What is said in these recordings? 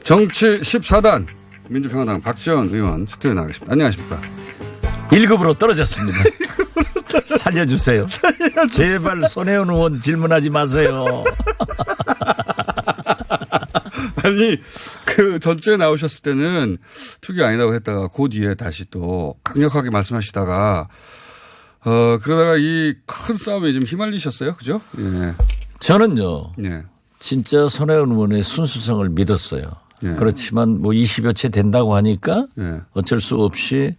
정치 14단 민주평화당 박지원 의원 스튜디오에 나가겠습니다. 안녕하십니까. 1급으로 떨어졌습니다. 살려주세요. 제발 손혜원 의원 질문하지 마세요. 아니 그 전주에 나오셨을 때는 투기 아니라고 했다가 그 뒤에 다시 또 강력하게 말씀하시다가 그러다가 이 큰 싸움에 좀 휘말리셨어요. 그죠? 예. 저는요. 예. 진짜 손혜원 의원의 순수성을 믿었어요. 예. 그렇지만 뭐 20여 채 된다고 하니까 예. 어쩔 수 없이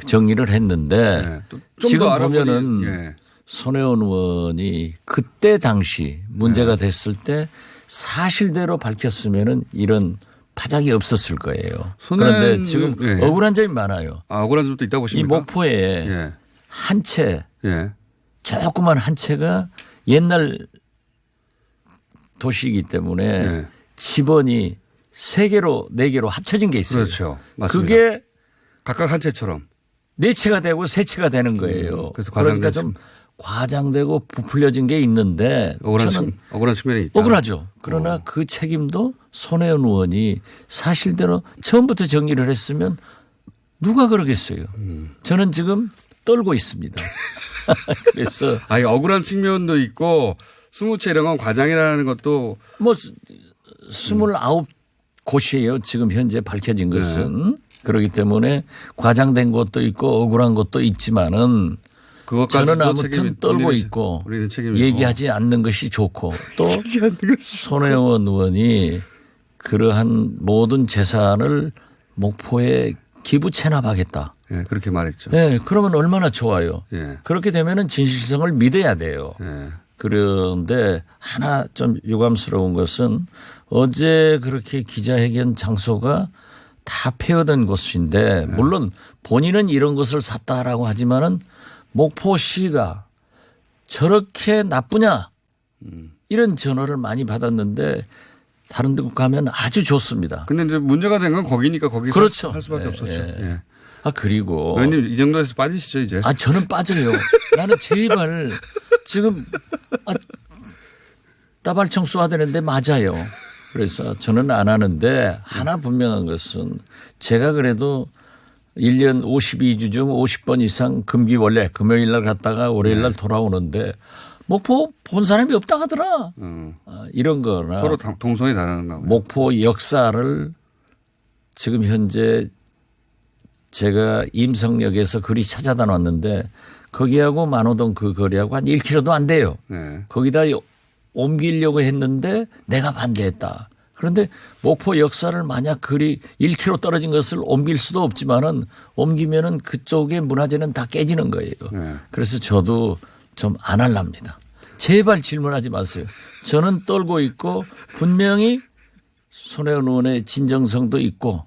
정리를 했는데 예. 좀 지금 더 보면은 예. 손혜원 의원이 그때 당시 문제가 됐을 때 사실대로 밝혔으면은 이런 파장이 없었을 거예요. 그런데 지금 예. 억울한 점이 많아요. 아, 억울한 점도 있다고 이 보십니까? 목포에 예. 한 채, 예. 조그만 한 채가 옛날 도시이기 때문에 예. 집원이 3개로 4개로 합쳐진 게 있어요. 그렇죠. 맞습니다. 그게 각각 한 채처럼. 4채가 되고 3채가 되는 거예요. 그래서 그러니까 좀 과장되고 부풀려진 게 있는데 저는 억울한 측면이 있다. 억울하죠. 그러나 그 책임도 손혜원 의원이 사실대로 처음부터 정리를 했으면 누가 그러겠어요. 저는 지금 떨고 있습니다. 그래서 아니 억울한 측면도 있고 20채 이런 건 과장이라는 것도 뭐 29곳이에요. 지금 현재 밝혀진 것은. 그렇기 때문에 과장된 것도 있고 억울한 것도 있지만은 저는 아무튼 떨고 있고 얘기하지 않는 것이 좋고 또 손혜원 의원이 그러한 모든 재산을 목포에 기부 체납하겠다. 예, 그렇게 말했죠. 네, 그러면 얼마나 좋아요. 예. 그렇게 되면은 진실성을 믿어야 돼요. 예. 그런데 하나 좀 유감스러운 것은 어제 그렇게 기자회견 장소가 다 폐허된 곳인데 물론 본인은 이런 것을 샀다라고 하지만은 목포시가 저렇게 나쁘냐 이런 전화를 많이 받았는데 다른 데 가면 아주 좋습니다. 근데 이제 문제가 된 건 거기니까 거기서 그렇죠. 할 수밖에 없었죠. 예. 아 그리고 의원님 이 정도에서 빠지시죠 이제. 아 저는 빠져요. 나는 제발 지금 따발청소해야 되는데 맞아요. 그래서 저는 안 하는데 하나 분명한 것은 제가 그래도 1년 52주 중 50번 이상 금기원래 금요일 날 갔다가 월요일 날 돌아오는데 목포 본 사람이 없다 하더라. 이런 거나 서로 동선이 다른가 보요. 목포 역사를 지금 현재 제가 임성역에서 거리 찾아다 놨는데 거기하고 만호동 그 거리하고 한 1km도 안 돼요. 네. 거기다 옮기려고 했는데 내가 반대했다. 그런데 목포 역사를 만약 거리 1km 떨어진 것을 옮길 수도 없지만은 옮기면은 그쪽의 문화재는 다 깨지는 거예요. 네. 그래서 저도 좀 안 할랍니다. 제발 질문하지 마세요. 저는 떨고 있고 분명히 손혜원 의원의 진정성도 있고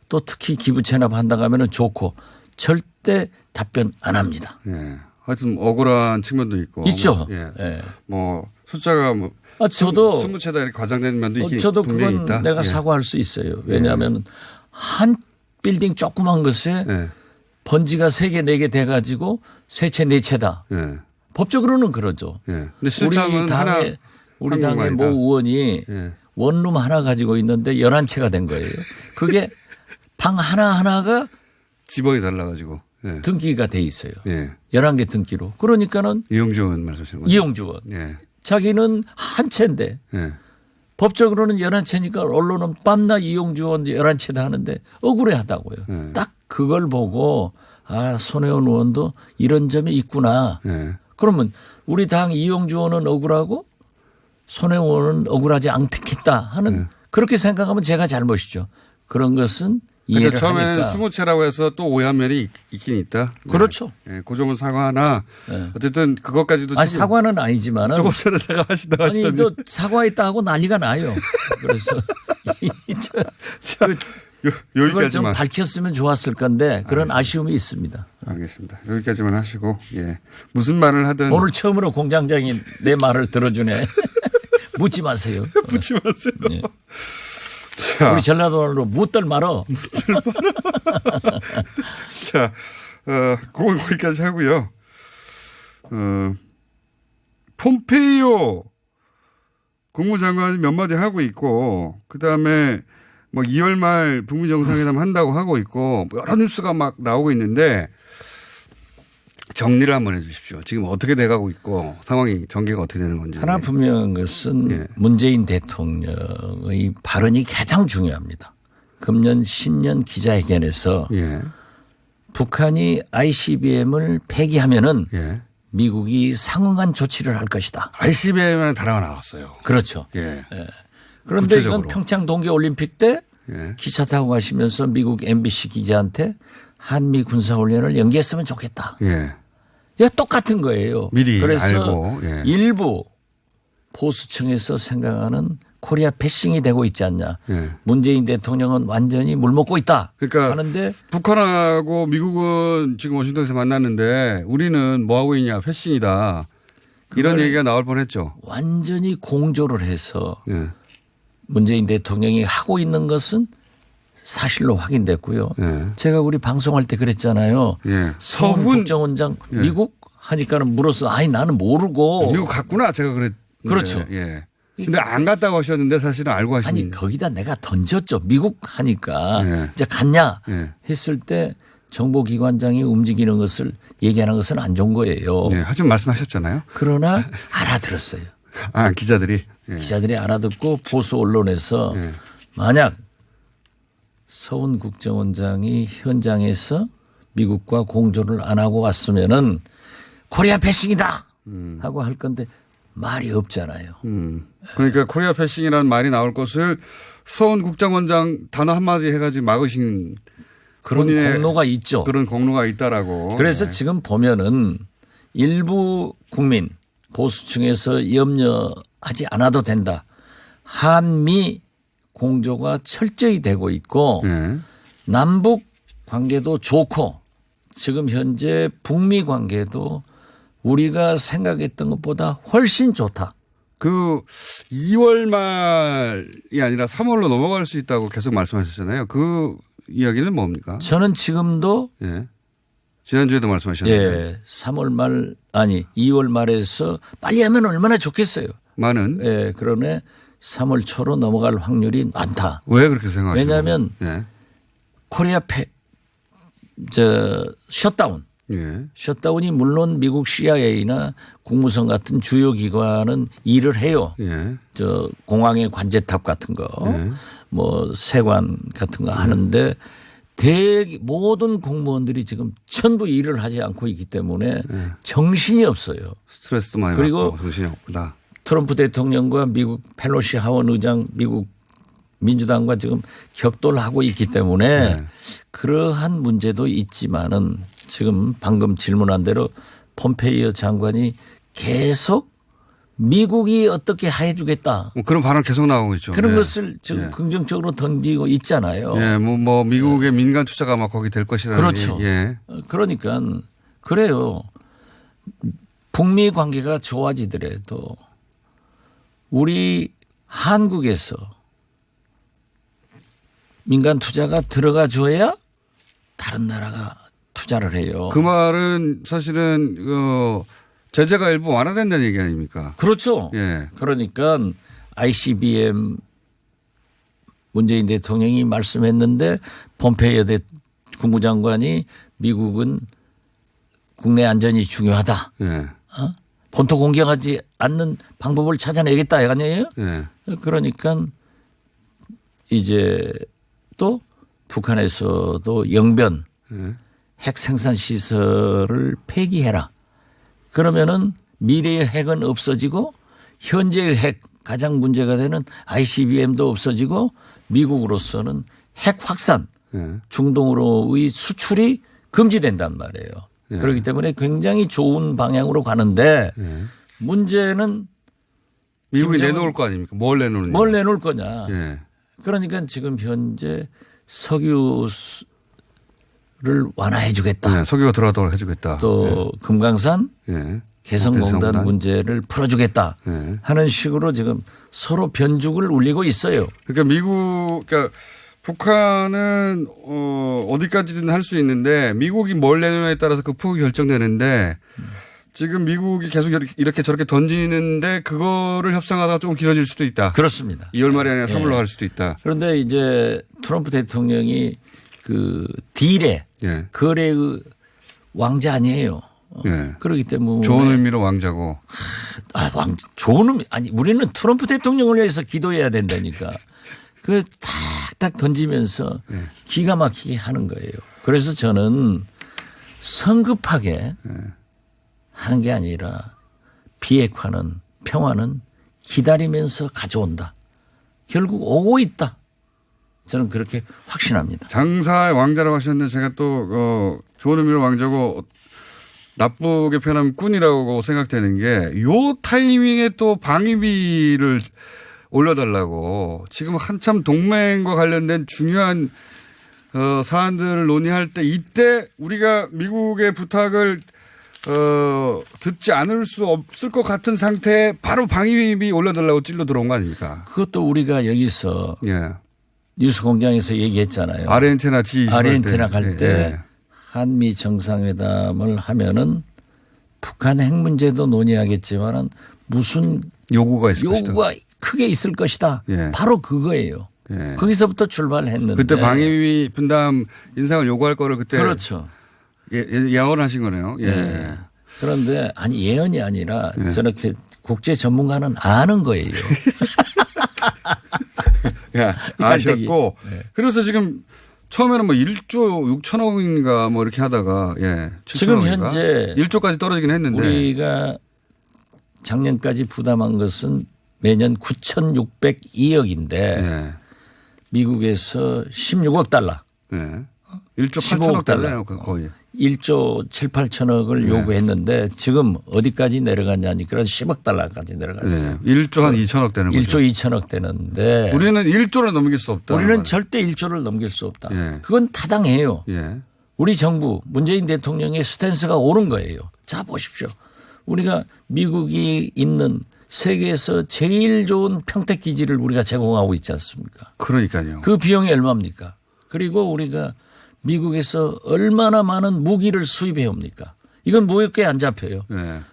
또 특히 기부 체납한다고 하면 좋고 절대 답변 안 합니다. 예. 하여튼 억울한 측면도 있고. 있죠. 뭐, 예. 예. 뭐 숫자가 뭐 저도 20채다 이렇게 과장된 면도 있긴 저도 분명히 그건 있다. 내가 예. 사과할 수 있어요. 왜냐하면 한 빌딩 조그만 것에 예. 번지가 3개 4개 돼가지고 3채 4채다. 예. 법적으로는 그러죠. 예. 근데 실상은 우리 당의 모 의원이 예. 원룸 하나 가지고 있는데 11채가 된 거예요. 그게 방 하나하나가 지번이 달라가지고. 예. 등기가 돼 있어요. 예. 11개 등기로. 그러니까는 이용주 의원 말씀하시는 거죠? 이용주 의원. 예. 자기는 한 채인데 예. 법적으로는 11채니까 언론은 밤낮 이용주 의원 11채다 하는데 억울해 하다고요. 딱 그걸 보고 아, 손혜원 의원도 이런 점이 있구나. 예. 그러면 우리 당 이용주 의원은 억울하고 손혜원 의원은 억울하지 않겠다 하는 그렇게 생각하면 제가 잘못이죠. 그런 것은 이해를 처음에는 하니까. 20채라고 해서 또 오해한 면이 있긴 있다. 그렇죠. 네. 예, 그 점은 사과하나 어쨌든 그것까지도 아니, 사과는 아니지만은 조금 전에 사과하시다가 아니 또 사과했다 하고 난리가 나요. 그래서 그걸 좀 여기까지만 밝혔으면 좋았을 건데 그런 아쉬움이 있습니다. 알겠습니다. 여기까지만 하시고 예. 무슨 말을 하든 오늘 처음으로 공장장이 내 말을 들어주네. 묻지 마세요. 묻지 마세요. 네. 자, 우리 전라도로 묻들 말어. 자, 그건 거기까지 하고요. 폼페이오 국무장관이 몇 마디 하고 있고 그다음에 뭐 2월 말 북미 정상회담 한다고 하고 있고 여러 뉴스가 막 나오고 있는데 정리를 한번 해 주십시오. 지금 어떻게 돼가고 있고 상황이 전개가 어떻게 되는 건지. 하나 분명한 것은 예. 문재인 대통령의 발언이 가장 중요합니다. 금년 신년 기자회견에서 예. 북한이 ICBM을 폐기하면은 예. 미국이 상응한 조치를 할 것이다. ICBM은 단어가 나왔어요. 그렇죠. 예. 예. 그런데 구체적으로. 이건 평창 동계올림픽 때 예. 기차 타고 가시면서 미국 MBC 기자한테 한미 군사훈련을 연기했으면 좋겠다. 예. 야, 똑같은 거예요. 미리 그래서 알고. 예. 일부 보수층에서 생각하는 코리아 패싱이 되고 있지 않냐. 예. 문재인 대통령은 완전히 물먹고 있다. 그러니까 하는데 북한하고 미국은 지금 워싱턴에서 만났는데 우리는 뭐 하고 있냐. 패싱이다. 이런 얘기가 나올 뻔했죠. 완전히 공조를 해서 예. 문재인 대통령이 하고 있는 것은 사실로 확인됐고요. 예. 제가 우리 방송할 때 그랬잖아요. 예. 서훈 국정원장 예. 미국 하니까는 물어서 아니 나는 모르고. 미국 갔구나 제가 그랬는데. 그렇죠. 예. 근데 안 갔다고 하셨는데 사실은 알고 하시는. 아니 거기다 내가 던졌죠. 미국 하니까 예. 이제 갔냐 예. 했을 때 정보기관장이 움직이는 것을 얘기하는 것은 안 좋은 거예요. 예. 하지만 말씀하셨잖아요. 그러나 알아들었어요. 아 기자들이. 예. 기자들이 알아듣고 보수 언론에서 예. 만약 서훈 국정원장이 현장에서 미국과 공조를 안 하고 왔으면은 코리아 패싱이다 하고 할 건데 말이 없잖아요. 그러니까 코리아 패싱이라는 말이 나올 것을 서훈 국정원장 단어 한마디 해가지고 막으신 그런 공로가 있죠. 그런 공로가 있다라고. 그래서 네. 지금 보면은 일부 국민 보수층에서 염려하지 않아도 된다. 한미 공조가 철저히 되고 있고 네. 남북 관계도 좋고 지금 현재 북미 관계도 우리가 생각했던 것보다 훨씬 좋다. 그 2월 말이 아니라 3월로 넘어갈 수 있다고 계속 말씀하셨잖아요. 그 이야기는 뭡니까? 저는 지금도 예. 지난주에도 말씀하셨는데. 예. 3월 말 아니 2월 말에서 빨리 하면 얼마나 좋겠어요. 많은. 예. 그러네 3월 초로 넘어갈 확률이 많다. 왜 그렇게 생각하시나요? 왜냐하면 예. 코리아 셧다운. 예. 셧다운이 물론 미국 CIA나 국무성 같은 주요 기관은 일을 해요. 예. 저 공항의 관제탑 같은 거, 예. 뭐 세관 같은 거 하는데 모든 공무원들이 지금 전부 일을 하지 않고 있기 때문에 예. 정신이 없어요. 스트레스도 많이 그리고 받고 정신이 없구나. 트럼프 대통령과 미국 펠로시 하원 의장 미국 민주당과 지금 격돌을 하고 있기 때문에 네. 그러한 문제도 있지만은 지금 방금 질문한 대로 폼페이오 장관이 계속 미국이 어떻게 해 주겠다. 그런 발언 계속 나오고 있죠. 그런 네. 것을 지금 긍정적으로 던지고 있잖아요. 예, 뭐 미국의 민간 투자가 막 거기 될 것이라는. 그렇죠. 예. 그러니까 그래요. 북미 관계가 좋아지더라도 우리 한국에서 민간 투자가 들어가 줘야 다른 나라가 투자를 해요. 그 말은 사실은 제재가 일부 완화된다는 얘기 아닙니까? 그렇죠. 예. 그러니까 ICBM 문재인 대통령이 말씀했는데 폼페이오 국무장관이 미국은 국내 안전이 중요하다. 예. 본토 공격하지 않는 방법을 찾아내겠다 아니에요? 예. 그러니까 이제 또 북한에서도 영변 핵 생산 시설을 폐기해라. 그러면은 미래의 핵은 없어지고 현재의 핵 가장 문제가 되는 ICBM도 없어지고 미국으로서는 핵 확산 중동으로의 수출이 금지된단 말이에요. 그렇기 때문에 굉장히 좋은 방향으로 가는데 문제는 미국이 내놓을 거 아닙니까? 뭘 내놓느냐. 뭘 내놓을 거냐. 예. 그러니까 지금 현재 석유를 완화해 주겠다. 네, 석유가 들어가도록 해 주겠다. 또 예. 금강산 예. 개성공단 문제를 풀어주겠다 예. 하는 식으로 지금 서로 변죽을 울리고 있어요. 그러니까 북한은 어디까지든 할 수 있는데 미국이 뭘 내놓느냐에 따라서 그 폭이 결정되는데 지금 미국이 계속 이렇게 저렇게 던지는데 그거를 협상하다가 조금 길어질 수도 있다. 그렇습니다. 2월 말이 아니라 3월로 갈 수도 있다. 그런데 이제 트럼프 대통령이 그 딜의 거래의 왕자 아니에요. 그렇기 때문에. 좋은 의미로 왕자고. 좋은 의미. 아니, 우리는 트럼프 대통령을 위해서 기도해야 된다니까. 그 탁탁 던지면서 기가 막히게 하는 거예요. 그래서 저는 성급하게 하는 게 아니라 비핵화는 평화는 기다리면서 가져온다. 결국 오고 있다. 저는 그렇게 확신합니다. 장사의 왕자라고 하셨는데 제가 또 좋은 의미로 왕자고 나쁘게 표현하면 꾼이라고 생각되는 게 요 타이밍에 또 방위비를 올려달라고 지금 한참 동맹과 관련된 중요한 사안들을 논의할 때 이때 우리가 미국의 부탁을 듣지 않을 수 없을 것 같은 상태에 바로 방위비 올려달라고 찔러 들어온 거 아닙니까? 그것도 우리가 여기서 뉴스 공장에서 얘기했잖아요. 아르헨티나 G20 아르헨티나 갈 때 한미 정상회담을 하면은 북한 핵 문제도 논의하겠지만은 무슨 요구가 있을 것이다. 요구가 크게 있을 것이다. 바로 그거예요. 거기서부터 출발했는데. 그때 방위비 분담 인상을 요구할 거를 그때. 그렇죠. 예언하신 거네요. 그런데 아니 예언이 아니라 저렇게 국제 전문가는 아는 거예요. 아셨고. 그래서 지금 처음에는 뭐 1조 6천억인가 뭐 이렇게 하다가 지금 현재 1조까지 떨어지긴 했는데 우리가 작년까지 부담한 것은 매년 9,602억인데 미국에서 16억 달러. 1조 8천억 달러요. 거의. 1조 7, 8천억을 요구했는데 지금 어디까지 내려갔냐니까 10억 달러까지 내려갔어요. 1조 한 2천억 되는 거죠. 1조 2천억 되는데. 우리는 1조를 넘길 수 없다. 우리는 절대 1조를 넘길 수 없다. 그건 타당해요. 우리 정부 문재인 대통령의 스탠스가 옳은 거예요. 자 보십시오. 우리가 미국이 있는 세계에서 제일 좋은 평택 기지를 우리가 제공하고 있지 않습니까? 그러니까요. 그 비용이 얼마입니까? 그리고 우리가 미국에서 얼마나 많은 무기를 수입해 옵니까? 이건 무역계에 안 잡혀요.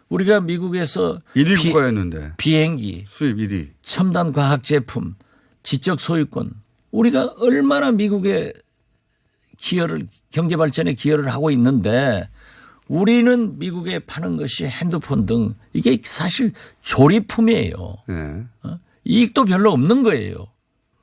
우리가 미국에서 1위 국가였는데 비행기, 수입 1위, 첨단 과학 제품, 지적 소유권 우리가 얼마나 미국에 기여를 경제 발전에 기여를 하고 있는데 우리는 미국에 파는 것이 핸드폰 등 이게 사실 조립품이에요. 이익도 별로 없는 거예요.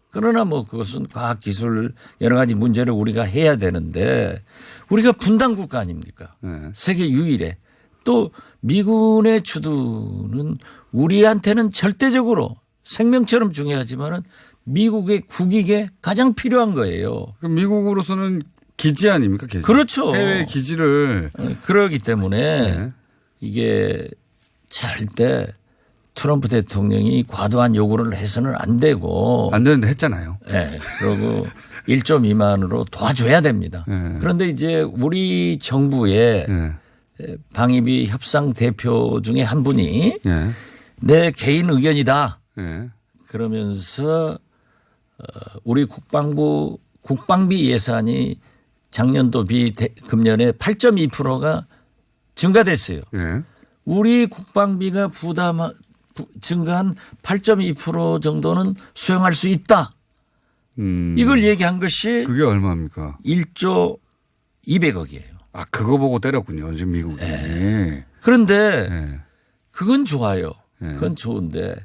그러나 뭐 그것은 과학 기술 여러 가지 문제를 우리가 해야 되는데 우리가 분단 국가 아닙니까? 세계 유일에 또 미군의 주둔은 우리한테는 절대적으로 생명처럼 중요하지만은 미국의 국익에 가장 필요한 거예요. 그럼 미국으로서는 기지 아닙니까? 기지. 그렇죠. 해외 기지를. 그러기 때문에 이게 절대 트럼프 대통령이 과도한 요구를 해서는 안 되고. 안 되는데 했잖아요. 그리고 1조 미만으로 도와줘야 됩니다. 그런데 이제 우리 정부의 방위비 협상 대표 중에 한 분이 내 개인 의견이다. 그러면서 우리 국방비 예산이 작년도 금년에 8.2%가 증가됐어요. 우리 국방비가 증가한 8.2% 정도는 수용할 수 있다. 이걸 얘기한 것이 그게 얼마입니까? 1조 200억이에요. 아, 그거 보고 때렸군요. 지금 미국이. 그런데 그건 좋아요. 그건 좋은데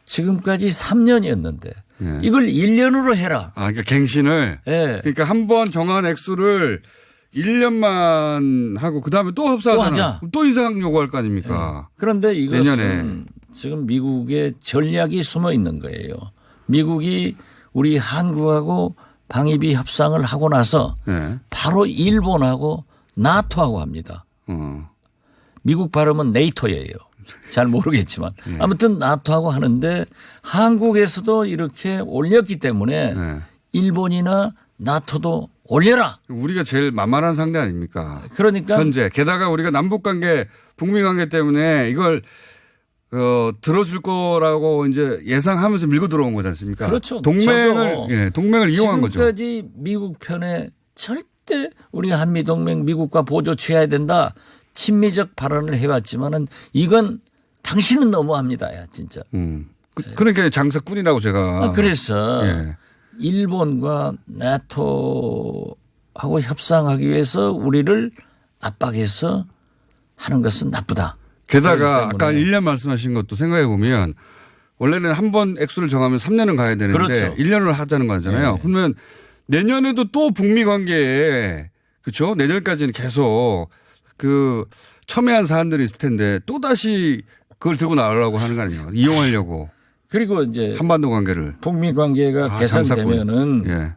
지금까지 3년이었는데 이걸 1년으로 해라. 아, 그러니까 갱신을. 그러니까 한 번 정한 액수를 1년만 하고 그다음에 또 협상하잖아. 또 인상 요구할 거 아닙니까? 그런데 이것은 지금 미국의 전략이 숨어 있는 거예요. 미국이 우리 한국하고 방위비 협상을 하고 나서 바로 일본하고 나토하고 합니다. 미국 발음은 네이토예요. 잘 모르겠지만 아무튼 나토하고 하는데 한국에서도 이렇게 올렸기 때문에 일본이나 나토도 올려라. 우리가 제일 만만한 상대 아닙니까? 그러니까 현재 게다가 우리가 남북 관계, 북미 관계 때문에 이걸 들어줄 거라고 이제 예상하면서 밀고 들어온 거지 않습니까? 그렇죠. 동맹을 이용한 거죠. 지금까지 미국 편에 절대 우리가 한미 동맹 미국과 보조 취해야 된다. 친미적 발언을 해봤지만은 이건 당신은 너무합니다. 야, 진짜. 그러니까 장사꾼이라고 제가. 그래서 예. 일본과 나토하고 협상하기 위해서 우리를 압박해서 하는 것은 나쁘다. 게다가 아까 1년 말씀하신 것도 생각해 보면 원래는 한 번 액수를 정하면 3년은 가야 되는데 그렇죠. 1년을 하자는 거잖아요. 네. 그러면 내년에도 또 북미 관계에 그렇죠? 내년까지는 계속 그 첨예한 사안들이 있을 텐데 또 다시 그걸 들고 나오려고 하는 거 아니에요? 이용하려고. 그리고 이제 한반도 관계를 북미 관계가 개선되면은 예.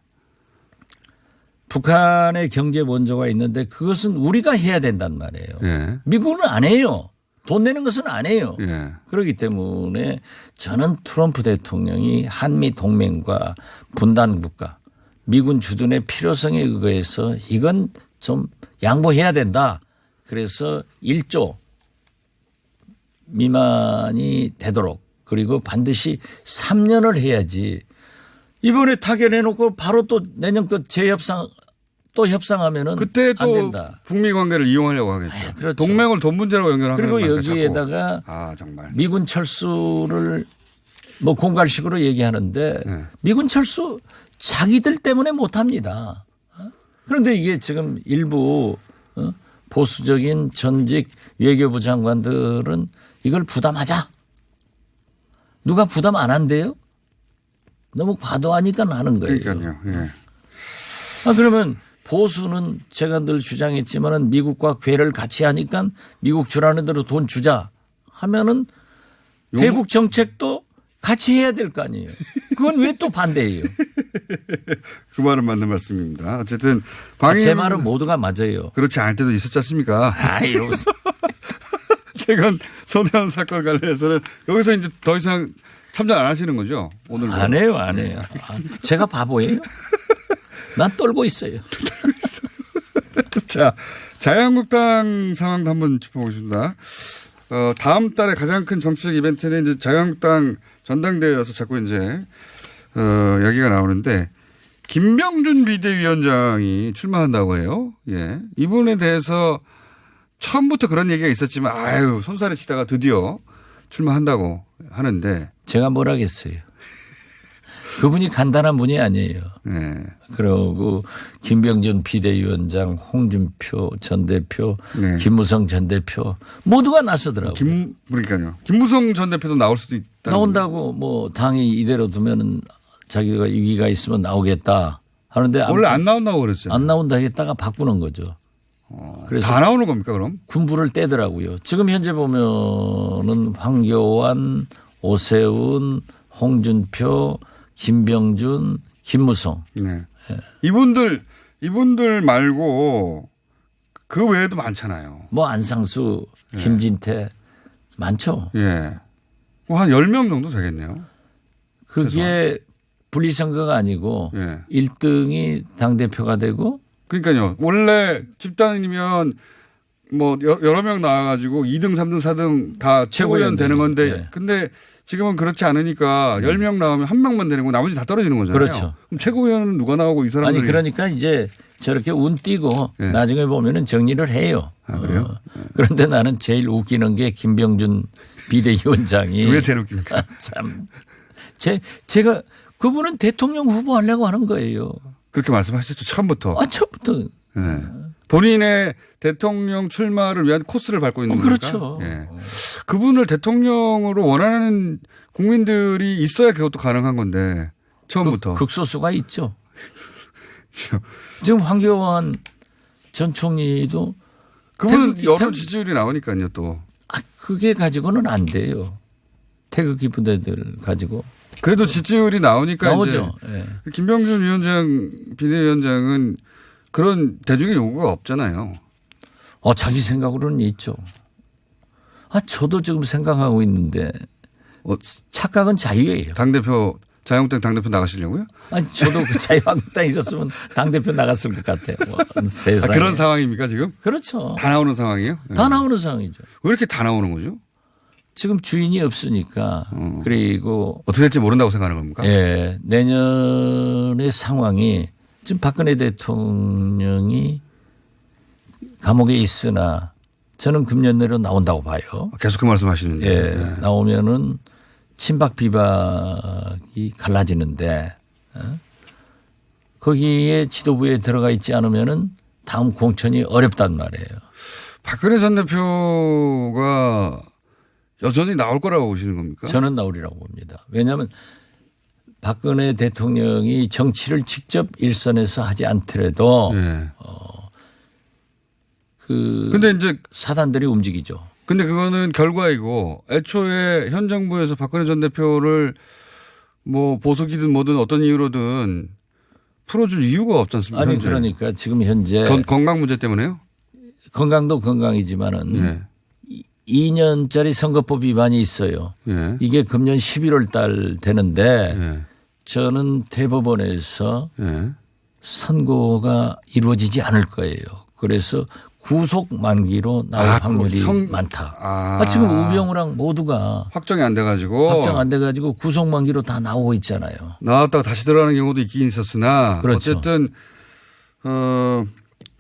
북한의 경제 원조가 있는데 그것은 우리가 해야 된단 말이에요. 예. 미국은 안 해요. 돈 내는 것은 안 해요. 예. 그렇기 때문에 저는 트럼프 대통령이 한미 동맹과 분단 국가 미군 주둔의 필요성에 의거해서 이건 좀 양보해야 된다. 그래서 1조 미만이 되도록 그리고 반드시 3년을 해야지 이번에 타결해놓고 바로 또 내년 또 재협상 또 협상하면은 그때 또 안 된다. 북미 관계를 이용하려고 하겠죠. 그렇죠. 동맹을 돈 문제로 연결하는 그리고 여기에다가 정말. 미군 철수를 뭐 공갈식으로 얘기하는데 네. 미군 철수 자기들 때문에 못합니다. 그런데 이게 지금 일부 보수적인 전직 외교부 장관들은 이걸 부담하자. 누가 부담 안 한대요? 너무 과도하니까 하는 거예요. 그러니까요. 예. 그러면 보수는 제가 늘 주장했지만은 미국과 괴를 같이 하니까 미국 주라는 대로 돈 주자 하면은 대북 정책도 같이 해야 될 거 아니에요. 그건 왜 또 반대해요? 그 말은 맞는 말씀입니다. 어쨌든 제 말은 모두가 맞아요. 그렇지 않을 때도 있었지 않습니까? 이러면서. 최근 손혜원 사건 관련해서는 여기서 이제 더 이상 참전 안 하시는 거죠? 오늘 안 해요. 안 해요. 제가 바보예요? 난 떨고 있어요. 자, 자유한국당 상황도 한번 짚어보겠습니다. 다음 달에 가장 큰 정치적 이벤트는 이제 자유한국당 전당대회여서 자꾸 이제, 이야기가 나오는데, 김병준 비대위원장이 출마한다고 해요. 예. 이분에 대해서 처음부터 그런 얘기가 있었지만, 손살에 치다가 드디어 출마한다고 하는데. 제가 뭘 하겠어요. 그분이 간단한 분이 아니에요. 네. 그리고 김병준 비대위원장, 홍준표 전 대표, 네. 김무성 전 대표 모두가 나서더라고요. 그러니까요. 김무성 전 대표도 나올 수도 있다. 나온다고 뭐 당이 이대로 두면은 자기가 위기가 있으면 나오겠다 하는데 원래 안 나온다고 그랬어요. 안 나온다 했다가 바꾸는 거죠. 그래서 다 나오는 겁니까 그럼? 군부를 떼더라고요. 지금 현재 보면은 황교안, 오세훈, 홍준표, 김병준, 김무성. 네. 네. 이분들 말고 그 외에도 많잖아요. 뭐 안상수, 김진태 많죠. 예. 뭐 한 10명 정도 되겠네요. 그게 최소한. 분리선거가 아니고 1등이 당대표가 되고. 그러니까요. 원래 집단이면 뭐 여러 명 나와가지고 2등, 3등, 4등 다 최고위원 되는 건데 근데 지금은 그렇지 않으니까 10명 나오면 1명만 되는 거 나머지 다 떨어지는 거잖아요. 그렇죠. 그럼 최고위원은 누가 나오고 이 사람들이. 아니 그러니까 이제 저렇게 운 띄고 나중에 보면은 정리를 해요. 그래요? 그런데 나는 제일 웃기는 게 김병준 비대위원장이. 왜 제일 웃깁니까? 참. 제가 그분은 대통령 후보 하려고 하는 거예요. 그렇게 말씀하셨죠. 처음부터. 처음부터. 네. 본인의 대통령 출마를 위한 코스를 밟고 있는 거니까. 그렇죠. 예. 그분을 대통령으로 원하는 국민들이 있어야 그것도 가능한 건데 처음부터. 극소수가 있죠. 지금 황교안 전 총리도 그분은 여러 지지율이 나오니까요 또. 그게 가지고는 안 돼요. 태극기 부대들 가지고. 그래도 지지율이 나오니까 나오죠. 이제 김병준 위원장 비대위원장은 그런 대중의 요구가 없잖아요. 자기 생각으로는 있죠. 저도 지금 생각하고 있는데 착각은 자유예요. 당대표 자유한국당 당대표 나가시려고요? 저도 그 자유한국당에 있었으면 당대표 나갔을 것 같아요. 세상에. 그런 상황입니까 지금? 그렇죠. 다 나오는 상황이에요? 다 나오는 상황이죠. 왜 이렇게 다 나오는 거죠? 지금 주인이 없으니까 그리고 어떻게 될지 모른다고 생각하는 겁니까? 예, 내년의 상황이 지금 박근혜 대통령이 감옥에 있으나 저는 금년 내로 나온다고 봐요. 계속 그 말씀하시는데. 예, 네. 나오면은 친박 비박이 갈라지는데 거기에 지도부에 들어가 있지 않으면은 다음 공천이 어렵단 말이에요. 박근혜 전 대표가 여전히 나올 거라고 보시는 겁니까? 저는 나오리라고 봅니다. 왜냐하면 박근혜 대통령이 정치를 직접 일선에서 하지 않더라도 네. 근데 이제 사단들이 움직이죠. 근데 그거는 결과이고 애초에 현 정부에서 박근혜 전 대표를 뭐 보석이든 뭐든 어떤 이유로든 풀어줄 이유가 없지 않습니까? 아니 현재. 그러니까 지금 현재 건강 문제 때문에요? 건강도 건강이지만은 네. 2년짜리 선거법 위반이 있어요. 네. 이게 금년 11월 달 되는데 네. 저는 대법원에서 선고가 이루어지지 않을 거예요. 그래서 구속 만기로 나올 확률이 많다. 지금 우병우랑 모두가 확정이 안 돼가지고. 확정 안 돼가지고 구속 만기로 다 나오고 있잖아요. 나왔다가 다시 들어가는 경우도 있긴 있었으나. 그렇죠. 어쨌든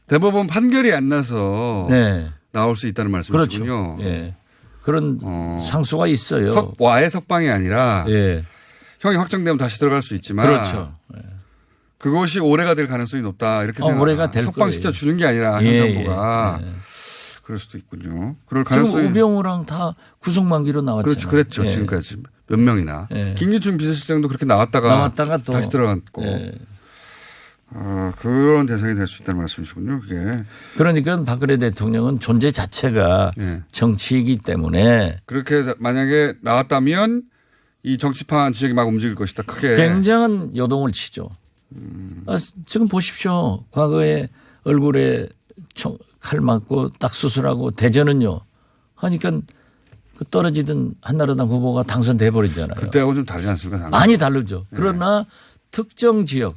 대법원 판결이 안 나서 네. 나올 수 있다는 말씀이시군요. 그렇죠. 네. 그런 상수가 있어요. 와해 석방이 아니라 네. 형이 확정되면 다시 들어갈 수 있지만. 그렇죠. 네. 그것이 올해가 될 가능성이 높다 이렇게 올해가 될 석방시켜 거예요. 주는 게 아니라 현 정부가 그럴 수도 있군요. 그럴 가능성이. 지금 우병우랑 다 구속 만기로 나왔잖아요. 그렇죠. 그랬죠. 지금까지 몇 명이나. 김유춘 비서실장도 그렇게 나왔다가 또 다시 들어갔고. 그런 대상이 될 수 있다는 말씀이시군요. 그게. 그러니까 박근혜 대통령은 존재 자체가 정치이기 때문에. 그렇게 만약에 나왔다면 이 정치판 지역이 막 움직일 것이다. 크게. 굉장한 요동을 치죠. 지금 보십시오. 과거에 얼굴에 칼 맞고 딱 수술하고 대전은요. 하니까 그 떨어지던 한나라당 후보가 당선돼 버리잖아요. 그때하고 좀 다르지 않습니까? 많이 다르죠. 그러나 특정 지역은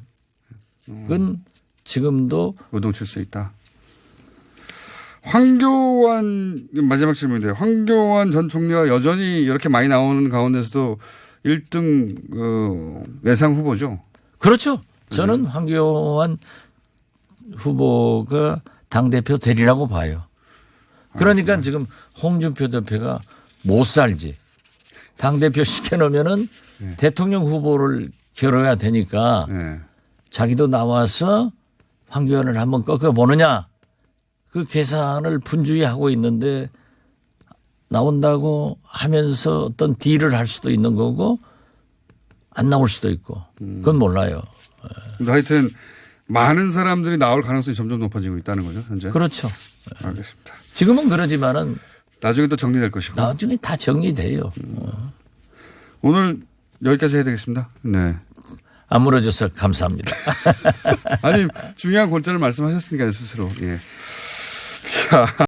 지금도 요동칠 수 있다. 황교안 마지막 질문인데요. 황교안 전 총리가 여전히 이렇게 많이 나오는 가운데서도 1등 예상 후보죠. 그렇죠. 저는 황교안 후보가 당대표 되리라고 봐요. 그러니까 지금 홍준표 대표가 못 살지. 당대표 시켜놓으면은 대통령 후보를 겨뤄야 되니까 자기도 나와서 황교안을 한번 꺾어보느냐. 그 계산을 분주히 하고 있는데 나온다고 하면서 어떤 딜을 할 수도 있는 거고 안 나올 수도 있고 그건 몰라요. 하여튼 많은 사람들이 나올 가능성이 점점 높아지고 있다는 거죠, 현재. 그렇죠. 알겠습니다. 지금은 그러지만은 나중에 또 정리될 것이고. 나중에 다 정리돼요. 오늘 여기까지 해야 되겠습니다. 네. 안 물어줘서 감사합니다. 아니 중요한 골자를 말씀하셨으니까요, 스스로. 예. 자.